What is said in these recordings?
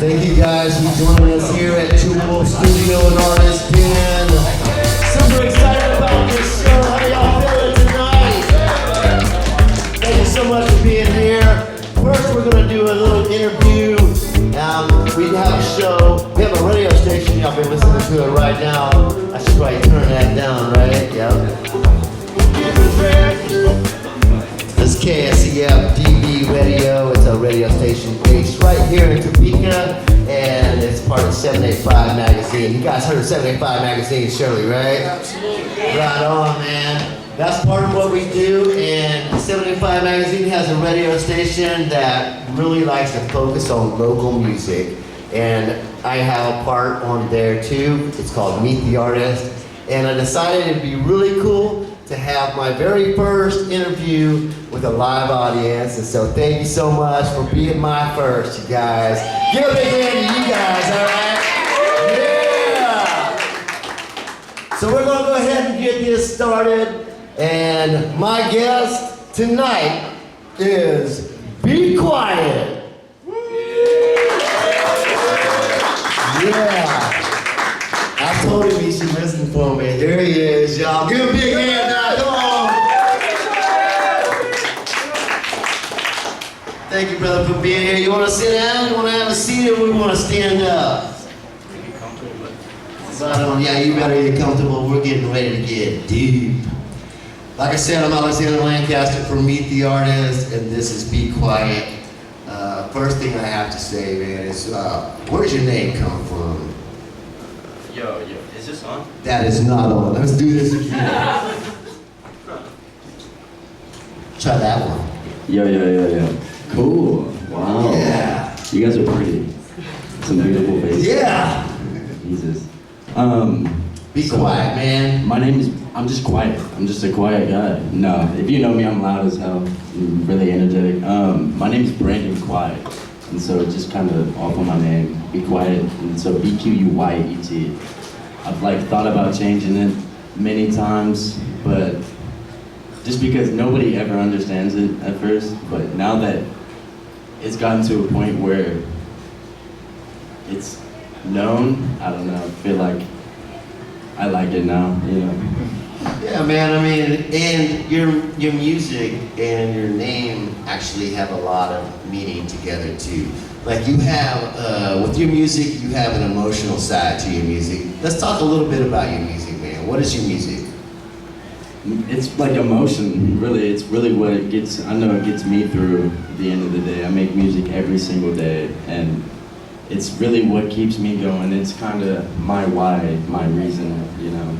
Thank you guys for joining us here at Two Wolf Studio and Artist Pen. Super excited about this show. How y'all feeling tonight? Thank you so much for being here. First, we're going to do a little interview. We have a show. We have a radio station. Y'all been listening to it right now. I should probably turn that down, right? Yep. This is KSEF DB Radio. It's a radio station based right here in Topeka, and it's part of 785 magazine. You guys heard of 785 magazine, surely, right? Absolutely. Right on, man. That's part of what we do, and 785 magazine has a radio station that really likes to focus on local music, and I have a part on there too. It's called Meet the Artist, and I decided it'd be really cool to have my very first interview with a live audience, and so thank you so much for being my first, you guys. Give a big hand to you guys, all right? Yeah! So we're gonna go ahead and get this started, and my guest tonight is Bquyet. Yeah! I told him he should listen for me. There he is, y'all. Give him a big hand now, come on. Thank you, brother, for being here. You want to sit down? You want to have a seat, or we want to stand up? Yeah, you better get comfortable. We're getting ready to get deep. Like I said, I'm Alexander Lancaster from Meet the Artist, and this is Bquyet. First thing I have to say, man, is where does your name come from? Yo, is this on? That is not on. Let's do this again. Try that one. Yo. Cool. Wow. Yeah. You guys are pretty. Some beautiful faces. Yeah. Jesus. Be quiet, man. My name is, I'm just quiet. I'm just a quiet guy. No, if you know me, I'm loud as hell. I'm really energetic. My name is Brandon Quiet. And so just kind of off of my name, Bquyet. And so Bquyet. I've thought about changing it many times, but just because nobody ever understands it at first, but now that it's gotten to a point where it's known, I don't know, I feel like I like it now, you know. Yeah, man, I mean, and your music and your name actually have a lot of meaning together too. Like you have, with your music, you have an emotional side to your music. Let's talk a little bit about your music, man. What is your music? It's like emotion, really. It's really what it gets, I know it gets me through the end of the day. I make music every single day, and it's really what keeps me going. It's kind of my why, my reason, you know.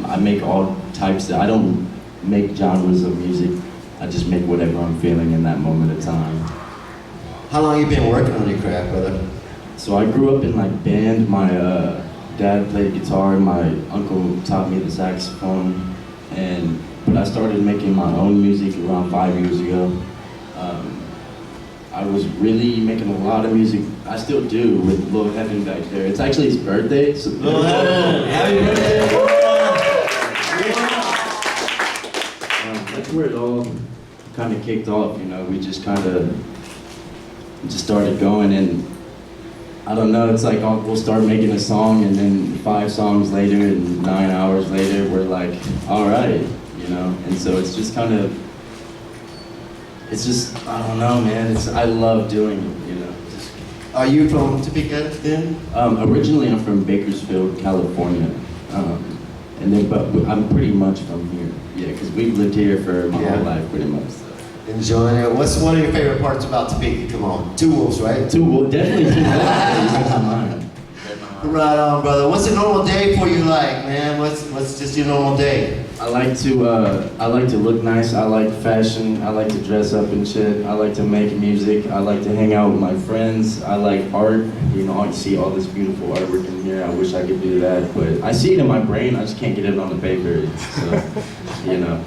I make all types I don't make genres of music. I just make whatever I'm feeling in that moment of time. How long have you been working on your craft, brother? So I grew up in like band. My dad played guitar, my uncle taught me the saxophone, but I started making my own music around 5 years ago. I was really making a lot of music. I still do with Lil Heaven back there. It's actually his birthday. So Lil Heaven, happy birthday! That's where it all kind of kicked off, you know. We just kind of just started going, and I don't know, it's like we'll start making a song, and then 5 songs later and 9 hours later, we're like, all right, you know. And so it's just kind of, it's just, I don't know, man. I love doing it, you know. Are you from Topeka then? Originally, I'm from Bakersfield, California, but I'm pretty much from here. Yeah, because we've lived here for my whole life, pretty much. So. Enjoying it. What's one of your favorite parts about Topeka? Come on, Two Wolves, right? Definitely Two Wolves. Right on, brother. What's a normal day for you like, man? What's just your normal day? I like to look nice. I like fashion. I like to dress up and shit. I like to make music. I like to hang out with my friends. I like art. You know, I see all this beautiful artwork in here. I wish I could do that, but I see it in my brain. I just can't get it on the paper. So, you know.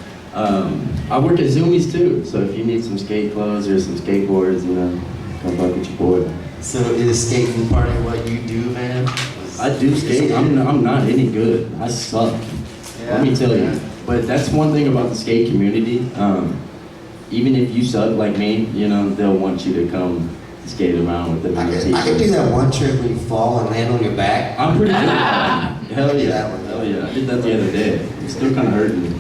I work at Zoomies too. So if you need some skate clothes or some skateboards, you know, come fuck with your boy. So is skating part of what you do, man? I do skate. I'm not any good. I suck. Let me tell you. But that's one thing about the skate community. Even if you suck like me, you know, they'll want you to come skate around with them. I could do that one trick where you fall and land on your back. I'm pretty good at that. Hell yeah. That one. Hell yeah. I did that the other day. It's still kind of hurting.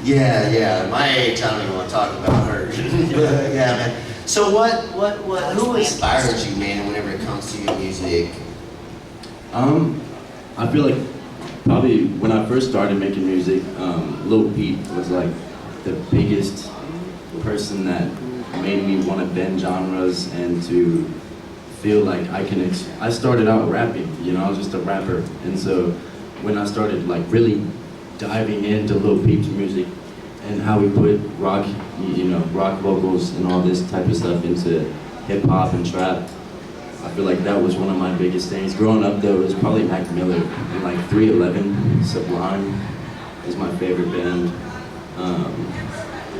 Yeah. My age, I don't even want to talk about her. Yeah, man. So who inspires you, man, whenever it comes to your music? I feel like probably when I first started making music, Lil Peep was like the biggest person that made me want to bend genres and to feel like I started out rapping, you know, I was just a rapper. And so when I started like really diving into Lil Peep's music and how we put rock, you know, rock vocals and all this type of stuff into hip hop and trap, I feel like that was one of my biggest things. Growing up though, it was probably Mac Miller and like 311, Sublime is my favorite band.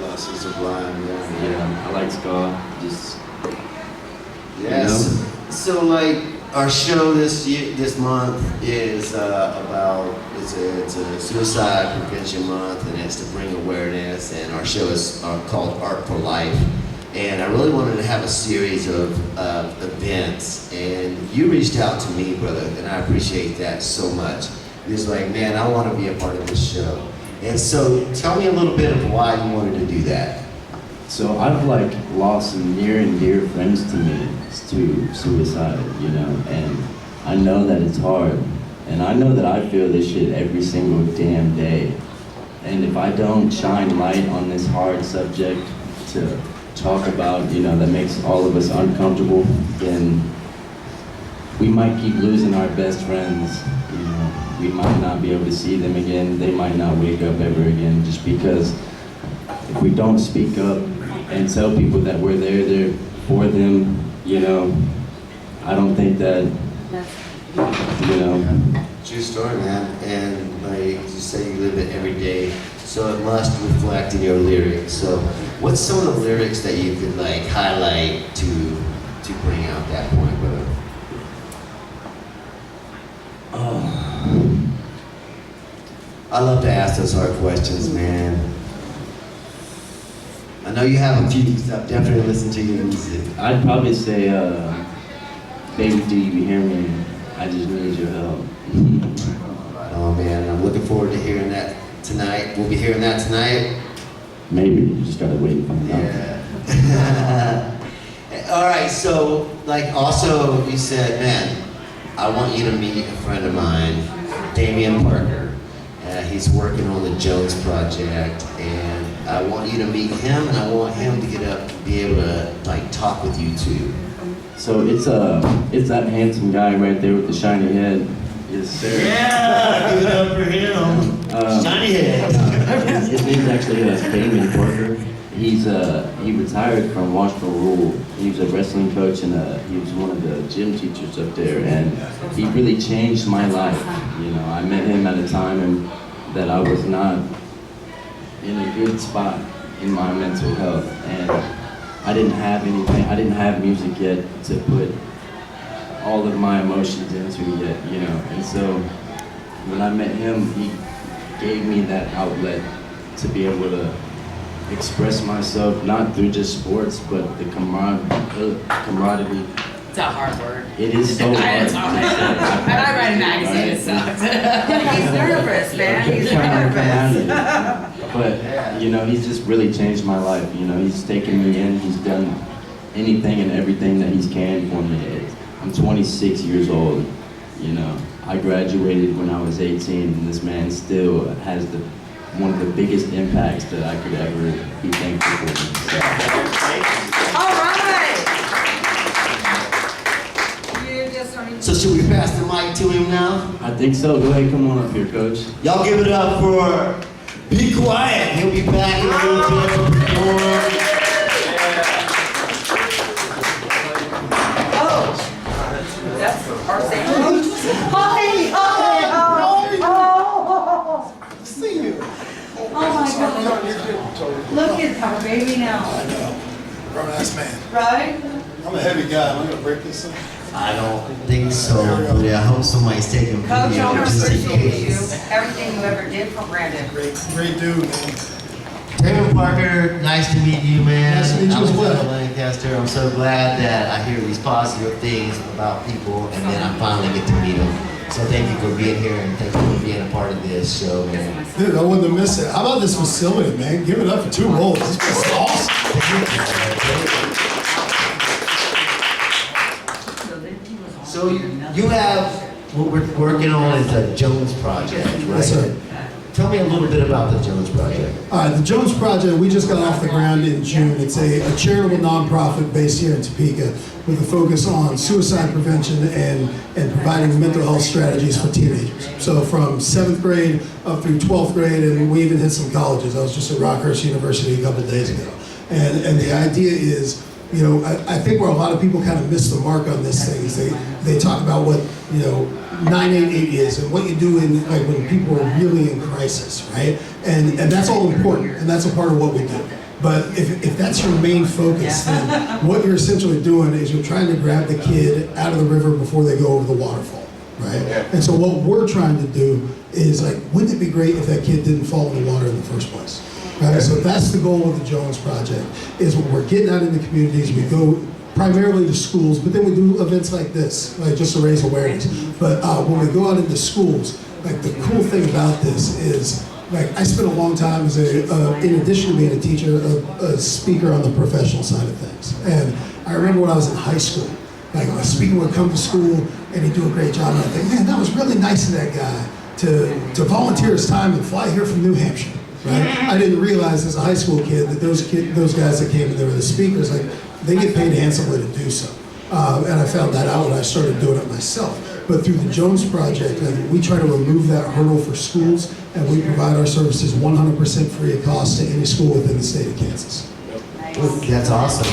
Lost in Sublime, yeah. Yeah, I like ska, just, Yes. you know? So like our show this month is about it's a suicide prevention month, and it's to bring awareness. And our show is called Art for Life. And I really wanted to have a series of events, and you reached out to me, brother, and I appreciate that so much. He was like, man, I want to be a part of this show. And so tell me a little bit of why you wanted to do that. So I've like lost some near and dear friends to me to suicide, you know, and I know that it's hard, and I know that I feel this shit every single damn day. And if I don't shine light on this hard subject to talk about, you know, that makes all of us uncomfortable, then we might keep losing our best friends, you know. We might not be able to see them again. They might not wake up ever again, just because if we don't speak up and tell people that we're there for them, you know, I don't think that, you know. True story, man. And like you say, you live it every day, so it must reflect in your lyrics. So what's some of the lyrics that you could like highlight to bring out that point, brother? I love to ask those hard questions, man. I know you have a few, because I've definitely listened to your music. I'd probably say, baby, do you hear me? I just need your help. Oh man, I'm looking forward to hearing that tonight. We'll be hearing that tonight. Maybe, you just gotta wait and find out. Yeah. All right, so like also you said, man, I want you to meet a friend of mine, Damien Parker. He's working on the Jones Project, and I want you to meet him, and I want him to get up and be able to like talk with you too. So it's that handsome guy right there with the shiny head. Yes, sir. Yeah, give it up for him. Shiny head. His name's actually Damon Parker. He retired from Washington Rule. He was a wrestling coach, and he was one of the gym teachers up there, and he really changed my life. You know, I met him at a time that I was not in a good spot in my mental health, and I didn't have anything. I didn't have music yet to put all of my emotions into yet, you know. And so when I met him, he gave me that outlet to be able to express myself, not through just sports, but the camaraderie. It's a hard word. It is so hard. It's hard. And I write a magazine, it sucks. He's nervous, man. He's nervous. But, you know, he's just really changed my life. You know, he's taken me in. He's done anything and everything that he's can for me. I'm 26 years old, you know. I graduated when I was 18, and this man still has one of the biggest impacts that I could ever be thankful for. All right. You just don't even... So should we pass the mic to him now? I think so. Go ahead, come on up here, Coach. Y'all give it up for Bquyet. He'll be back in a little bit to perform. Oh, that's our same. See you. Oh my God. Look at our baby now. I know. Grown-ass man. Right? I'm a heavy guy. Am I gonna break this thing? I don't think so, but I hope somebody's taking Coach, video I just in appreciate you. case. Everything you ever did for Brandon. Great dude, man. Damon Parker, nice to meet you, man. Nice to meet you as well. I'm Lancaster. I'm so glad that I hear these positive things about people, and then I finally get to meet them. So thank you for being here, and thank you for being a part of this show, man. Dude, I wouldn't have missed it. How about this facility, man? Give it up for 2 roles. This place is awesome. So you have what we're working on is a Jones Project, right? Yes, sir. Tell me a little bit about the Jones Project. The Jones Project, we just got off the ground in June. It's a charitable nonprofit based here in Topeka with a focus on suicide prevention and providing mental health strategies for teenagers. So from 7th grade up through 12th grade, and we even hit some colleges. I was just at Rockhurst University a couple of days ago. And the idea is, you know, I think where a lot of people kind of miss the mark on this thing is they talk about what, you know, 988 is and what you do in like when people are really in crisis, right? And that's all important, and that's a part of what we do. But if that's your main focus, then what you're essentially doing is you're trying to grab the kid out of the river before they go over the waterfall, right? And so what we're trying to do is like, wouldn't it be great if that kid didn't fall in the water in the first place? Right? So that's the goal of the Jones Project, is when we're getting out in the communities, we go primarily to schools, but then we do events like this, like just to raise awareness. But when we go out into schools, like the cool thing about this is, like I spent a long time as in addition to being a teacher, a speaker on the professional side of things. And I remember when I was in high school, like a speaker would come to school and he'd do a great job, and I'd think, man, that was really nice of that guy to volunteer his time and fly here from New Hampshire. Right? I didn't realize as a high school kid that those guys that came in there were the speakers, like they get paid handsomely to do so. And I found that out when I started doing it myself. But through the Jones Project, we try to remove that hurdle for schools, and we provide our services 100% free of cost to any school within the state of Kansas. That's awesome.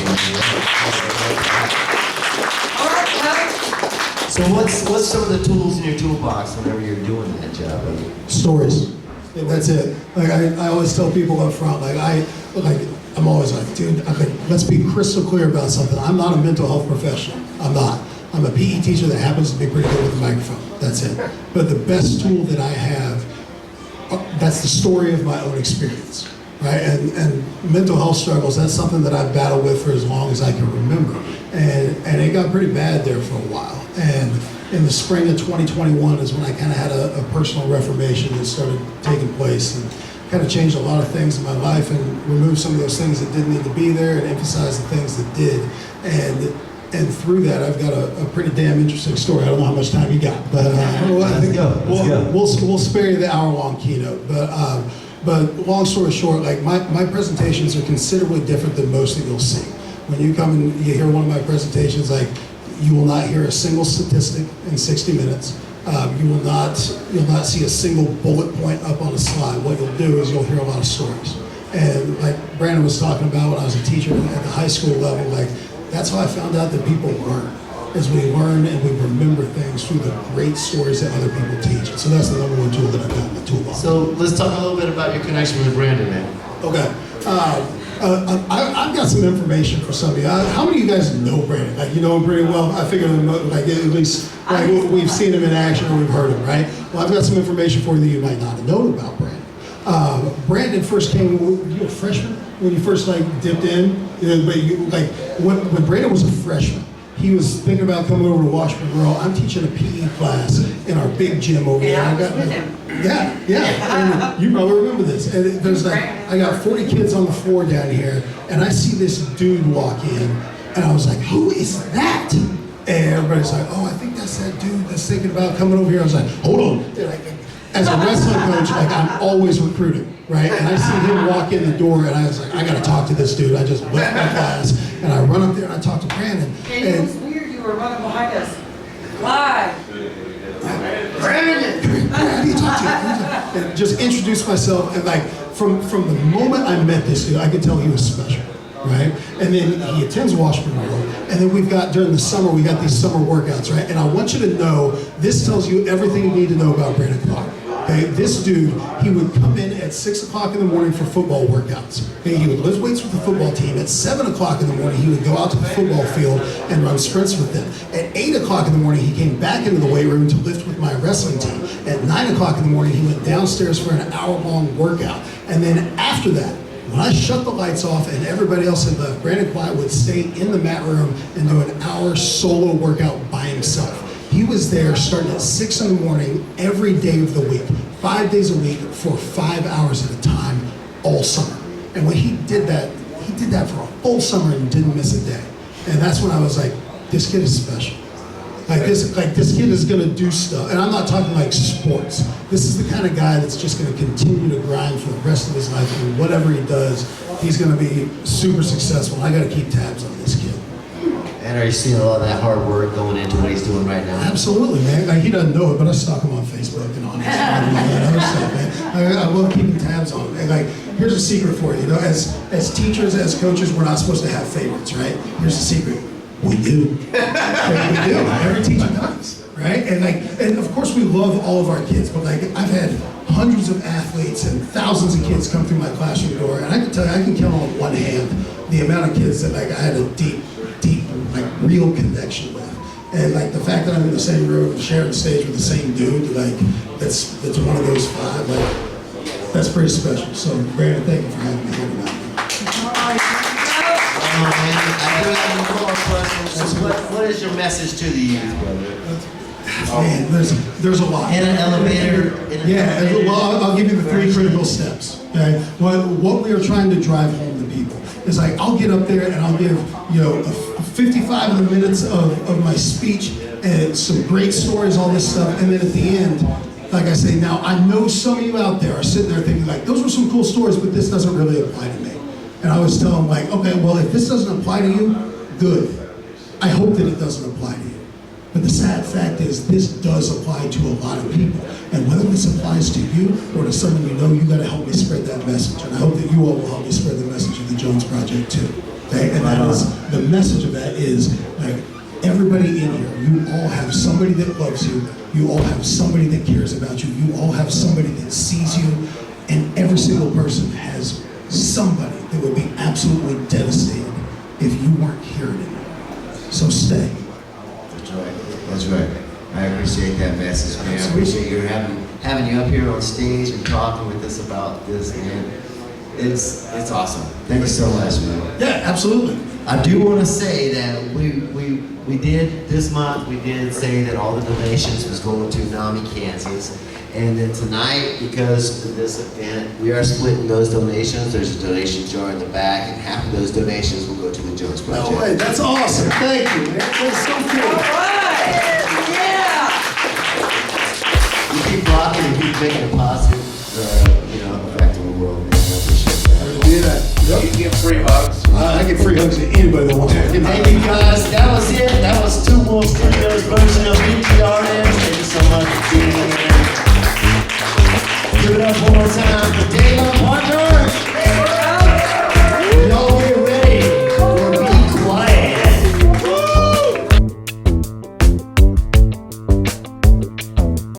So what's some of the tools in your toolbox whenever you're doing that job? Stories. That's it. Like I always tell people up front, I'm always like, dude, let's be crystal clear about something. I'm not a mental health professional. I'm not. I'm a PE teacher that happens to be pretty good with a microphone. That's it. But the best tool that I have, that's the story of my own experience, right? And mental health struggles, that's something that I've battled with for as long as I can remember. And it got pretty bad there for a while. And in the spring of 2021 is when I kind of had a personal reformation that started taking place and kind of changed a lot of things in my life and removed some of those things that didn't need to be there and emphasized the things that did. And through that, I've got a pretty damn interesting story. I don't know how much time you got, but I think we'll spare you the hour-long keynote. But long story short, like my presentations are considerably different than most that you'll see. When you come and you hear one of my presentations, like you will not hear a single statistic in 60 minutes. You'll not see a single bullet point up on a slide. What you'll do is you'll hear a lot of stories. And like Brandon was talking about when I was a teacher at the high school level, like that's how I found out that people learn. Is we learn and we remember things through the great stories that other people teach. So that's the number one tool that I've got in the toolbox. So let's talk a little bit about your connection with Brandon, man. Okay. I've got some information for some of you. How many of you guys know Brandon? Like, you know him pretty well? I figured like at least like we've seen him in action or we've heard him, right? Well, I've got some information for you that you might not have known about Brandon. Brandon first came, you were a freshman when you first like dipped in, but you like when Brandon was a freshman, he was thinking about coming over to Washburn Rural. I'm teaching a PE class in our big gym over there. I was with him. Yeah. And you probably remember this. And there's like, I got 40 kids on the floor down here, and I see this dude walk in, and I was like, who is that? And everybody's like, oh, I think that's that dude that's thinking about coming over here. I was like, hold on. As a wrestling coach, like I'm always recruiting, right? And I see him walk in the door, and I was like, I gotta talk to this dude. I just left my class, and I run up there and I talk to Brandon. And it was weird, you were running behind us. Live. Brandon, how do you talk to you? And just introduce myself, and like from the moment I met this dude, I could tell he was special, right? And then he attends Washburn Rural, and then we've got during the summer we got these summer workouts, right? And I want you to know this tells you everything you need to know about Brandon Parker. Okay, this dude, he would come in at 6 o'clock in the morning for football workouts. Okay, he would lift weights with the football team. At 7 o'clock in the morning, he would go out to the football field and run sprints with them. At 8 o'clock in the morning, he came back into the weight room to lift with my wrestling team. At 9 o'clock in the morning, he went downstairs for an hour-long workout. And then after that, When I shut the lights off and everybody else had left, Brandon Quiet would stay in the mat room and do an hour solo workout by himself. He was there starting at 6 in the morning every day of the week, 5 days a week for 5 hours at a time all summer. And when he did that for a full summer and didn't miss a day. And that's when I was like, this kid is special. This kid is gonna do stuff. And I'm not talking like sports. This is the kind of guy that's just gonna continue to grind for the rest of his life, and whatever he does, he's gonna be super successful. I gotta keep tabs on this kid. And are you seeing a lot of that hard work going into what he's doing right now? Absolutely, man. Like, he doesn't know it, but I stalk him on Facebook and on Instagram and all that other stuff, man. I love keeping tabs on him. And like, here's a secret for you. You know, as teachers, as coaches, we're not supposed to have favorites, right? Here's the secret. We do. Like, we do. Every teacher does, right? And of course we love all of our kids, but like, I've had hundreds of athletes and thousands of kids come through my classroom door, and I can tell you, I can count on one hand the amount of kids that like I had a deep, like real connection with. And like the fact that I'm in the same room and sharing the stage with the same dude, like that's one of those 5, like that's pretty special. So Brandon, thank you for having me here tonight. I do have more questions. What is your message to the youth, brother? Man, there's a lot. In an elevator. Well, I'll give you the 3 critical steps. Okay, what we are trying to drive home to people is like, I'll get up there and I'll give 55 of the minutes of my speech and some great stories, all this stuff, and then at the end, like I say, now I know some of you out there are sitting there thinking like, those were some cool stories, but this doesn't really apply to me. And I always tell them like, okay, well, if this doesn't apply to you, good. I hope that it doesn't apply to you. But the sad fact is this does apply to a lot of people. And whether this applies to you or to someone you know, you gotta help me spread that message. And I hope that you all will help me spread the message of the Jones Project too. Okay? And that is, the message of that is like, everybody in here, you all have somebody that loves you. You all have somebody that cares about you. You all have somebody that sees you. And every single person has somebody that would be absolutely devastated if you weren't here anymore. So stay. That's right. That's right. I appreciate that message, man. I appreciate you having you up here on stage and talking with us about this, man. It's awesome. Thank you so much, man. Yeah, absolutely. I do want to say that we did this month. We did say that all the donations was going to NAMI Kansas. And then tonight, because of this event, we are splitting those donations. There's a donation jar in the back, and half of those donations will go to the Jones Project. No way, that's awesome. Thank you, man. That's so cool. Yeah! You keep rocking and keep making a positive, effect on the world, man. I appreciate that. Do that. Yep. You get free hugs. I get free hugs to anybody that wants to. Thank you guys. That was it. That was 2 More Studios version of BTRN. Thank you so much for being here. Give it up one more time for Damon Parker.